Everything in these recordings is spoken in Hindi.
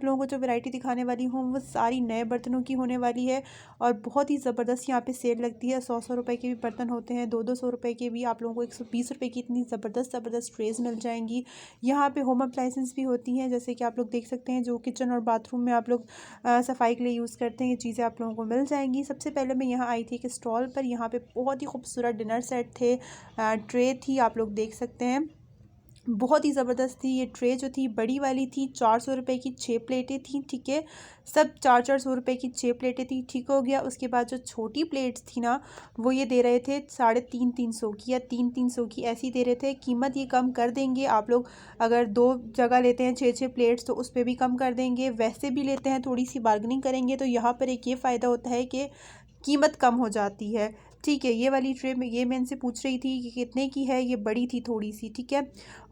लोगों को जो वैरायटी दिखाने वाली हूँ वो सारी नए बर्तनों की होने वाली है और बहुत ही ज़बरदस्त यहाँ पे सेल लगती है। 100 रुपए के भी बर्तन होते हैं, 200 रुपए के भी। आप लोगों को 120 रुपए की इतनी ज़बरदस्त ट्रेज़ मिल जाएंगी। यहाँ पे होम अप्लाइंसेस भी होती हैं, जैसे कि आप लोग देख सकते हैं जो किचन और बाथरूम में आप लोग सफाई के लिए यूज़ करते हैं, ये चीज़ें आप लोगों को मिल जाएंगी। सबसे पहले मैं यहाँ आई थी एक स्टॉल पर, यहाँ पर बहुत ही खूबसूरत डिनर सेट थे, ट्रे थी, आप लोग देख सकते हैं बहुत ही ज़बरदस्त थी। ये ट्रे जो थी बड़ी वाली थी, 400 रुपये की 6 प्लेटें थी, ठीक है। सब 400 रुपये की 6 प्लेटें थी, ठीक हो गया। उसके बाद जो छोटी प्लेट्स थी ना, वो ये दे रहे थे 350 की या 300 की ऐसी दे रहे थे। कीमत ये कम कर देंगे, आप लोग अगर 2 जगह लेते हैं 6 प्लेट्स तो उस पर भी कम कर देंगे। वैसे भी लेते हैं थोड़ी सी बार्गनिंग करेंगे तो यहाँ पर एक ये फ़ायदा होता है कि कीमत कम हो जाती है, ठीक है। ये वाली ट्रे में ये मैं इनसे पूछ रही थी कि कितने की है, ये बड़ी थी थोड़ी सी, ठीक है।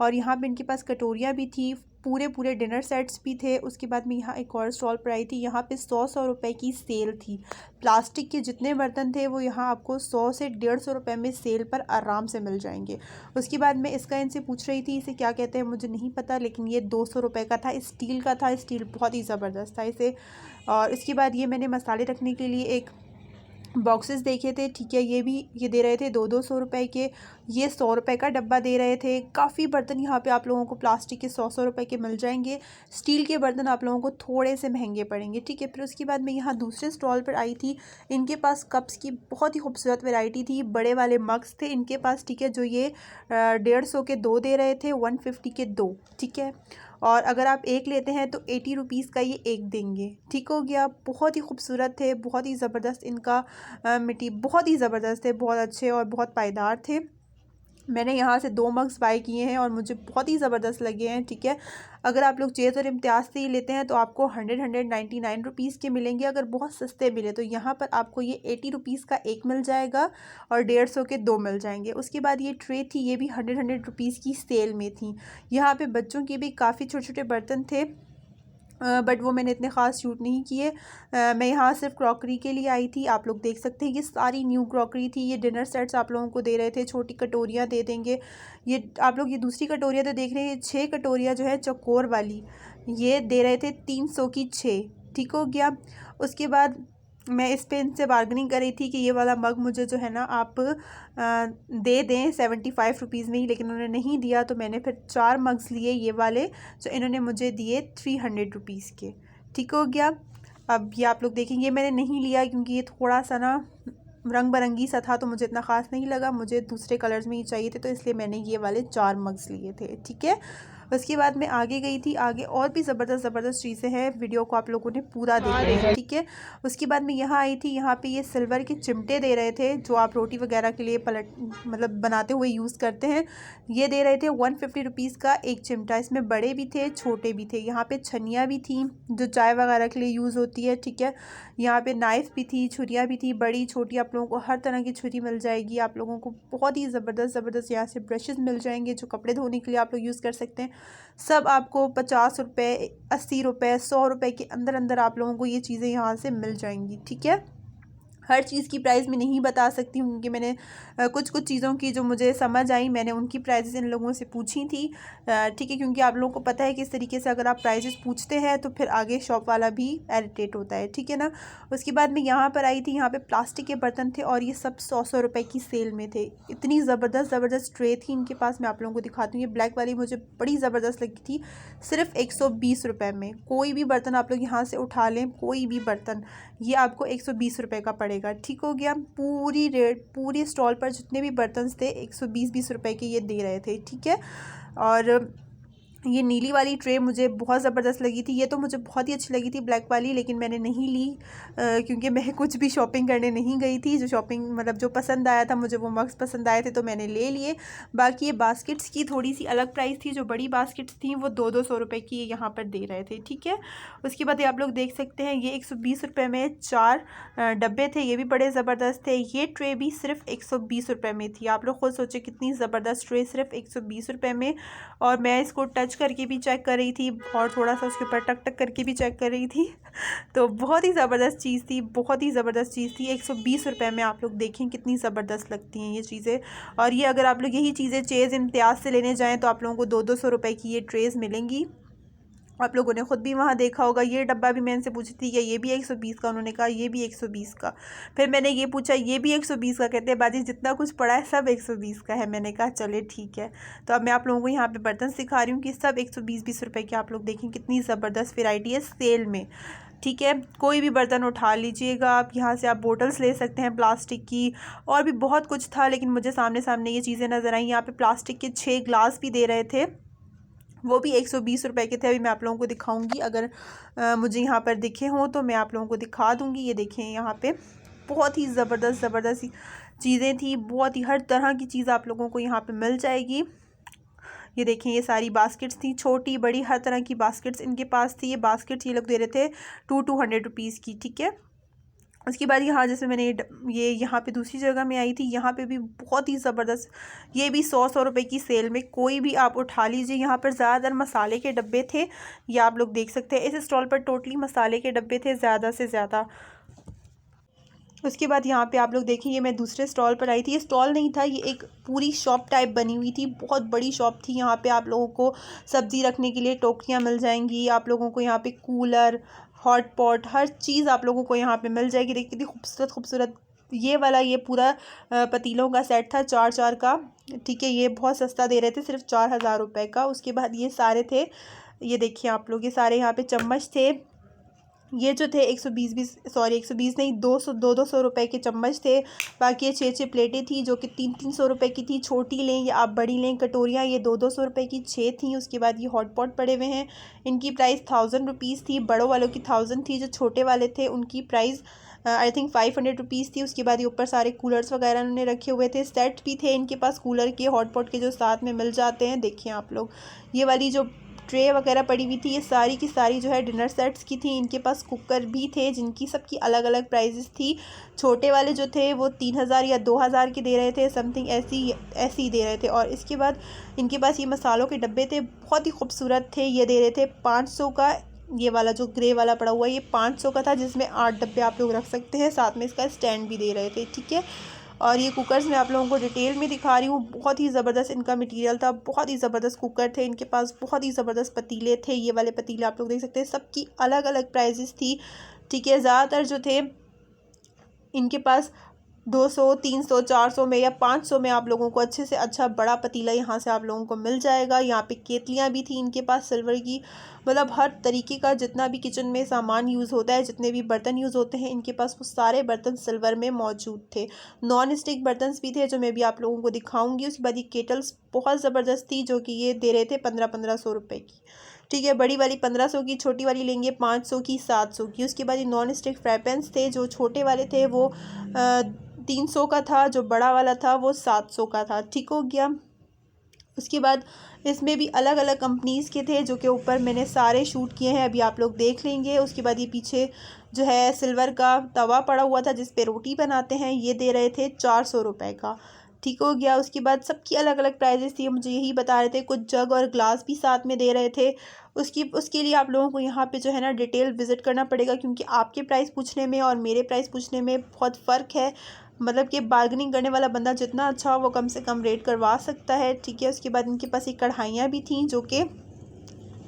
और यहाँ पे इनके पास कटोरियाँ भी थी, पूरे डिनर सेट्स भी थे। उसके बाद में यहाँ एक और स्टॉल पर आई थी, यहाँ पे 100 रुपए की सेल थी। प्लास्टिक के जितने बर्तन थे वो यहाँ आपको 100 से 150 रुपये में सेल पर आराम से मिल जाएंगे। उसके बाद मैं इसका इनसे पूछ रही थी इसे क्या कहते हैं मुझे नहीं पता, लेकिन ये 200 रुपये का था, स्टील का था। स्टील बहुत ही ज़बरदस्त था इसे। और इसके बाद ये मैंने मसाले रखने के लिए एक बॉक्सेस देखे थे, ठीक है। ये दे रहे थे 200 रुपए के, ये 100 रुपये का डब्बा दे रहे थे। काफ़ी बर्तन यहाँ पे आप लोगों को प्लास्टिक के 100 रुपये के मिल जाएंगे। स्टील के बर्तन आप लोगों को थोड़े से महंगे पड़ेंगे, ठीक है। फिर उसके बाद मैं यहाँ दूसरे स्टॉल पर आई थी, इनके पास कप्स की बहुत ही खूबसूरत वैरायटी थी। बड़े वाले मग्स थे इनके पास, ठीक है, जो ये 150 के 2 दे रहे थे, 150 के 2, ठीक है। और अगर आप एक लेते हैं तो 80 रुपीज़ का ये एक देंगे, ठीक हो गया। बहुत ही खूबसूरत थे, बहुत ही ज़बरदस्त इनका मिट्टी बहुत ही ज़बरदस्त थे, बहुत अच्छे और बहुत पायदार थे। मैंने यहाँ से 2 मग्स बाय किए हैं और मुझे बहुत ही ज़बरदस्त लगे हैं, ठीक है। अगर आप लोग चेज़ और इम्तियाज़ से ही लेते हैं तो आपको 199 रुपीज़ के मिलेंगे। अगर बहुत सस्ते मिले तो यहाँ पर आपको ये 80 रुपीज़ का एक मिल जाएगा और 150 के 2 मिल जाएंगे। उसके बाद ये ट्रे थी, ये भी 100 रुपीज़ की सेल में थी। यहाँ पे बच्चों के भी काफ़ी छोटे छोटे बर्तन थे, बट वो मैंने इतने ख़ास शूट नहीं किए। मैं यहाँ सिर्फ क्रॉकरी के लिए आई थी। आप लोग देख सकते हैं ये सारी न्यू क्रॉकरी थी। ये डिनर सेट्स आप लोगों को दे रहे थे, छोटी कटोरियाँ दे देंगे। ये आप लोग ये दूसरी कटोरियाँ तो देख रहे हैं, 6 कटोरियाँ जो है चौकोर वाली ये दे रहे थे 300 की 6, ठीक हो गया। उसके बाद मैं इस पे इनसे बार्गनिंग कर रही थी कि ये वाला मग मुझे जो है ना आप दे दें 75 रुपीज़ में ही, लेकिन उन्होंने नहीं दिया। तो मैंने फिर 4 मग्स लिए ये वाले, जो इन्होंने मुझे दिए 300 रुपीज़ के, ठीक हो गया। अब ये आप लोग देखेंगे मैंने नहीं लिया क्योंकि ये थोड़ा सा ना रंग बिरंगी सा था तो मुझे इतना ख़ास नहीं लगा, मुझे दूसरे कलर्स में ही चाहिए थे, तो इसलिए मैंने ये वाले 4 मग्स लिए थे, ठीक है। उसके बाद मैं आगे गई थी, आगे और भी ज़बरदस्त चीज़ें हैं, वीडियो को आप लोगों ने पूरा देखना है, ठीक है। उसके बाद मैं यहाँ आई थी, यहाँ पे ये सिल्वर के चिमटे दे रहे थे जो आप रोटी वगैरह के लिए मतलब बनाते हुए यूज़ करते हैं। ये दे रहे थे 150 रुपीज़ का एक चिमटा। इसमें बड़े भी थे छोटे भी थे। यहाँ पे छनियाँ भी थी जो चाय वगैरह के लिए यूज़ होती है, ठीक है। यहाँ पे नाइफ़ भी थी, छुरियाँ भी थी, बड़ी छोटी आप लोगों को हर तरह की छुरी मिल जाएगी। आप लोगों को बहुत ही ज़बरदस्त यहाँ से ब्रशेज़ मिल जाएंगे जो कपड़े धोने के लिए आप लोग यूज़ कर सकते हैं। सब आपको 50 रुपये, 80 रुपये, 100 रुपये के अंदर अंदर आप लोगों को ये चीज़ें यहाँ से मिल जाएंगी, ठीक है। हर चीज़ की प्राइस मैं नहीं बता सकती हूँ क्योंकि मैंने कुछ चीज़ों की जो मुझे समझ आई मैंने उनकी प्राइसेस इन लोगों से पूछी थी, ठीक है। क्योंकि आप लोगों को पता है कि इस तरीके से अगर आप प्राइसेस पूछते हैं तो फिर आगे शॉप वाला भी इरिटेट होता है, ठीक है ना। उसके बाद मैं यहाँ पर आई थी, यहाँ पे प्लास्टिक के बर्तन थे और ये सब 100 रुपये की सेल में थे। इतनी ज़बरदस्त ट्रे थी इनके पास, मैं आप लोगों को दिखाती हूँ। ये ब्लैक वाली मुझे बड़ी ज़बरदस्त लगी थी, सिर्फ 120 रुपये में। कोई भी बर्तन आप लोग यहाँ से उठा लें, कोई भी बर्तन, ये आपको 120 रुपये का पड़ेगा, ठीक हो गया। पूरी स्टॉल पर जितने भी बर्तन थे 120 रुपये के ये दे रहे थे, ठीक है। और ये नीली वाली ट्रे मुझे बहुत ज़बरदस्त लगी थी, ये तो मुझे बहुत ही अच्छी लगी थी ब्लैक वाली, लेकिन मैंने नहीं ली क्योंकि मैं कुछ भी शॉपिंग करने नहीं गई थी। जो शॉपिंग मतलब जो पसंद आया था मुझे, वो मग्स पसंद आए थे तो मैंने ले लिए। बाकी ये बास्केट्स की थोड़ी सी अलग प्राइस थी, जो बड़ी बास्केट्स थी वो 200 रुपये की यहाँ पर दे रहे थे, ठीक है। उसके बाद आप लोग देख सकते हैं ये 120 रुपये में 4 डब्बे थे, ये भी बड़े ज़बरदस्त थे। ये ट्रे भी सिर्फ 120 रुपये में थी। आप लोग खुद सोचे कितनी ज़बरदस्त ट्रे सिर्फ 120 रुपये में। और मैं इसको टच करके भी चेक कर रही थी और थोड़ा सा उसके ऊपर टक टक करके भी चेक कर रही थी तो बहुत ही ज़बरदस्त चीज़ थी, बहुत ही ज़बरदस्त चीज़ थी। 120 रुपये में आप लोग देखें कितनी ज़बरदस्त लगती हैं ये चीज़ें। और ये अगर आप लोग यही चीज़ें चेज़ इम्तियाज़ से लेने जाएँ तो आप लोगों को 200 रुपये की ये ट्रेज़ मिलेंगी। आप लोगों ने ख़ुद भी वहाँ देखा होगा। ये डब्बा भी मैं इनसे पूछी थी कि ये भी 120 का, उन्होंने कहा ये भी 120 का। फिर मैंने ये पूछा ये भी 120 का, कहते हैं बाजी जितना कुछ पड़ा है सब 120 का है। मैंने कहा चले ठीक है। तो अब मैं आप लोगों को यहाँ पे बर्तन सिखा रही हूँ कि सब 120-20 रुपये के। आप लोग देखें कितनी ज़बरदस्त वैरायटी है सेल में, ठीक है। कोई भी बर्तन उठा लीजिएगा आप, यहाँ से आप बोटल्स ले सकते हैं प्लास्टिक की, और भी बहुत कुछ था, लेकिन मुझे सामने सामने ये चीज़ें नज़र आई। यहाँ पे प्लास्टिक के 6 ग्लास भी दे रहे थे, वो भी 120 रुपये के थे। अभी मैं आप लोगों को दिखाऊंगी, अगर मुझे यहाँ पर दिखे हों तो मैं आप लोगों को दिखा दूंगी। ये देखें यहाँ पे बहुत ही ज़बरदस्त ज़बरदस्त चीज़ें थी, बहुत ही हर तरह की चीज़ आप लोगों को यहाँ पे मिल जाएगी। ये देखें ये सारी बास्केट्स थी, छोटी बड़ी हर तरह की बास्केट्स इनके पास थी। ये बास्केट्स ये लोग दे रहे थे 200 रुपीज़ की, ठीक है। उसके बाद यहाँ जैसे मैंने ये यहाँ पे दूसरी जगह में आई थी, यहाँ पे भी बहुत ही ज़बरदस्त, ये भी 100 रुपये की सेल में, कोई भी आप उठा लीजिए। यहाँ पर ज़्यादातर मसाले के डब्बे थे, ये आप लोग देख सकते हैं। इस स्टॉल पर टोटली मसाले के डब्बे थे ज़्यादा से ज़्यादा। उसके बाद यहाँ पे आप लोग देखें, ये मैं दूसरे स्टॉल पर आई थी। ये स्टॉल नहीं था, ये एक पूरी शॉप टाइप बनी हुई थी, बहुत बड़ी शॉप थी। यहाँ पे आप लोगों को सब्ज़ी रखने के लिए टोकरियाँ मिल जाएंगी, आप लोगों को यहाँ पे कूलर, हॉट पॉट, हर चीज़ आप लोगों को यहाँ पे मिल जाएगी। देखिए कितनी खूबसूरत खूबसूरत ये वाला, ये पूरा पतीलों का सेट था 4-4 का, ठीक है। ये बहुत सस्ता दे रहे थे, सिर्फ 4000 रुपये का। उसके बाद ये सारे थे, ये देखिए आप लोग, ये सारे यहाँ पे चम्मच थे। ये जो थे 120 नहीं, 200 रुपये के चम्मच थे। बाकी ये 6 प्लेटें थी जो कि 300 रुपये की थी। छोटी लें या आप बड़ी लें कटोरियाँ, ये 200 रुपये की 6 थी। उसके बाद ये हॉट पॉट पड़े हुए हैं, इनकी प्राइस 1000 रुपीज़ थी। बड़ों वालों की 1000 थी, जो छोटे वाले थे उनकी प्राइस आई थिंक 500 रुपीज़ थी। उसके बाद ये ऊपर सारे कूलर्स वगैरह उन्होंने रखे हुए थे, सेट भी थे इनके पास कूलर के, हॉट पॉट के, जो साथ में मिल जाते हैं। देखिए आप लोग, ये वाली जो ट्रे वगैरह पड़ी हुई थी, ये सारी की सारी जो है डिनर सेट्स की थी। इनके पास कुकर भी थे जिनकी सबकी अलग अलग प्राइजेस थी। छोटे वाले जो थे वो 3000 या 2000 के दे रहे थे, समथिंग ऐसी दे रहे थे। और इसके बाद इनके पास ये मसालों के डब्बे थे, बहुत ही खूबसूरत थे। ये दे रहे थे 500 का। ये वाला जो ग्रे वाला पड़ा हुआ है ये 500 का था, जिसमें 8 डब्बे आप लोग रख सकते हैं, साथ में इसका स्टैंड भी दे रहे थे, ठीक है। और ये कुकर्स मैं आप लोगों को डिटेल में दिखा रही हूँ, बहुत ही ज़बरदस्त इनका मटेरियल था, बहुत ही ज़बरदस्त कुकर थे इनके पास, बहुत ही ज़बरदस्त पतीले थे। ये वाले पतीले आप लोग देख सकते हैं, सबकी अलग अलग प्राइजेस थी, ठीक है। ज़्यादातर जो थे इनके पास 200, 300, 400 में या 500 में आप लोगों को अच्छे से अच्छा बड़ा पतीला यहाँ से आप लोगों को मिल जाएगा। यहाँ पे केतलियाँ भी थी इनके पास सिल्वर की, मतलब हर तरीके का जितना भी किचन में सामान यूज़ होता है, जितने भी बर्तन यूज़ होते हैं, इनके पास वो सारे बर्तन सिल्वर में मौजूद थे। नॉन स्टिक बर्तन भी थे जो मैं भी आप लोगों को दिखाऊँगी। उसके बाद ये केटल्स बहुत ज़बरदस्त थी, जो कि ये दे रहे थे 1500 रुपये की, ठीक है। बड़ी वाली 1500 की, छोटी वाली लेंगे 500 की, 700 की। उसके बाद ये नॉन स्टिक फ्राई पैन्स थे, जो छोटे वाले थे वो 300 का था, जो बड़ा वाला था वो 700 का था, ठीक हो गया। उसके बाद इसमें भी अलग अलग कंपनीज़ के थे, जो कि ऊपर मैंने सारे शूट किए हैं, अभी आप लोग देख लेंगे। उसके बाद ये पीछे जो है सिल्वर का तवा पड़ा हुआ था जिस पे रोटी बनाते हैं, ये दे रहे थे 400 रुपये का, ठीक हो गया। उसके बाद सबकी अलग अलग प्राइजेस थी, मुझे यही बता रहे थे। कुछ जग और ग्लास भी साथ में दे रहे थे। उसके लिए आप लोगों को यहाँ पे जो है ना डिटेल विज़िट करना पड़ेगा, क्योंकि आपके प्राइस पूछने में और मेरे प्राइस पूछने में बहुत फ़र्क है। मतलब कि बार्गेनिंग करने वाला बंदा जितना अच्छा हो वो कम से कम रेट करवा सकता है, ठीक है। उसके बाद इनके पास ये कढ़ाइयाँ भी थी, जो कि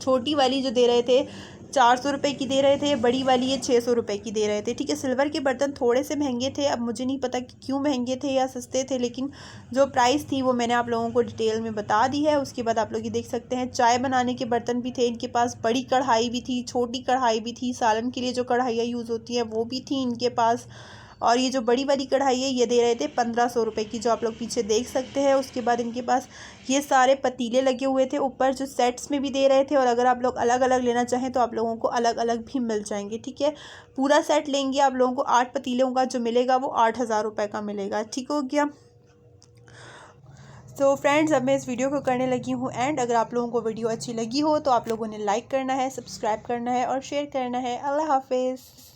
छोटी वाली जो दे रहे थे 400 रुपये की दे रहे थे, बड़ी वाली ये 600 रुपये की दे रहे थे, ठीक है। सिल्वर के बर्तन थोड़े से महंगे थे, अब मुझे नहीं पता कि क्यों महंगे थे या सस्ते थे, लेकिन जो प्राइस थी वो मैंने आप लोगों को डिटेल में बता दी है। उसके बाद आप लोग ये देख सकते हैं चाय बनाने के बर्तन भी थे इनके पास, बड़ी कढ़ाई भी थी, छोटी कढ़ाई भी थी, सालन के लिए जो कढ़ाइयाँ यूज़ होती हैं वो भी थी इनके पास। और ये जो बड़ी वाली कढ़ाई है ये दे रहे थे 1500 रुपये की, जो आप लोग पीछे देख सकते हैं। उसके बाद इनके पास ये सारे पतीले लगे हुए थे ऊपर, जो सेट्स में भी दे रहे थे, और अगर आप लोग अलग अलग लेना चाहें तो आप लोगों को अलग अलग भी मिल जाएंगे, ठीक है। पूरा सेट लेंगे आप लोगों को 8 पतीलों का जो मिलेगा वो 8000 रुपये का मिलेगा, ठीक हो गया। तो फ्रेंड्स, अब मैं इस वीडियो को करने लगी हूँ एंड। अगर आप लोगों को वीडियो अच्छी लगी हो तो आप लोगों ने लाइक करना है, सब्सक्राइब करना है और शेयर करना है। अल्लाह हाफिज़।